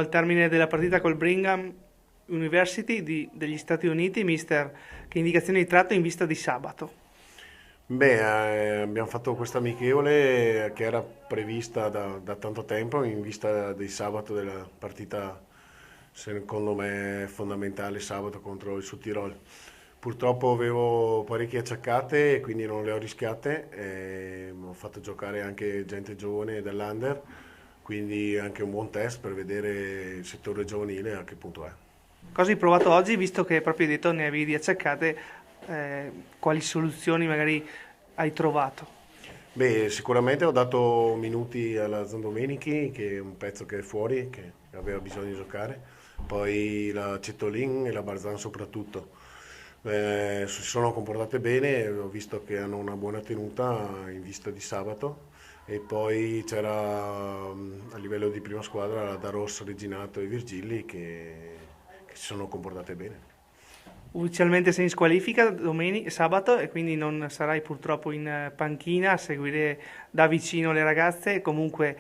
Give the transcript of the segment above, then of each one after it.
al termine della partita col Brigham University degli Stati Uniti. Mister, che indicazioni hai tratto in vista di sabato? Beh, abbiamo fatto questa amichevole che era prevista da tanto tempo in vista di sabato della partita, secondo me fondamentale sabato contro il Sud-Tirol. Purtroppo avevo parecchie acciaccate e quindi non le ho rischiate. Ho fatto giocare anche gente giovane dell'Under, quindi anche un buon test per vedere il settore giovanile a che punto è. Cosa hai provato oggi, visto che proprio hai detto ne avevi di acciaccate, quali soluzioni magari hai trovato? Beh, sicuramente ho dato minuti alla Zandomenichi, che è un pezzo che è fuori, che aveva bisogno di giocare. Poi la Cetolin e la Barzan soprattutto. Si sono comportate bene, ho visto che hanno una buona tenuta in vista di sabato. E poi c'era a livello di prima squadra la Daros, Reginato e Virgilli che si sono comportate bene. Ufficialmente sei in squalifica sabato e quindi non sarai purtroppo in panchina a seguire da vicino le ragazze. Comunque,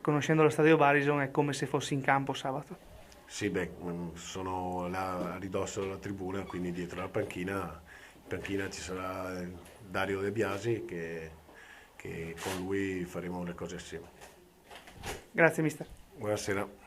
conoscendo lo stadio Barison, è come se fossi in campo sabato. Sì, beh, sono là a ridosso della tribuna, quindi dietro la panchina, in panchina ci sarà Dario De Biasi che con lui faremo le cose assieme. Grazie, mister. Buonasera.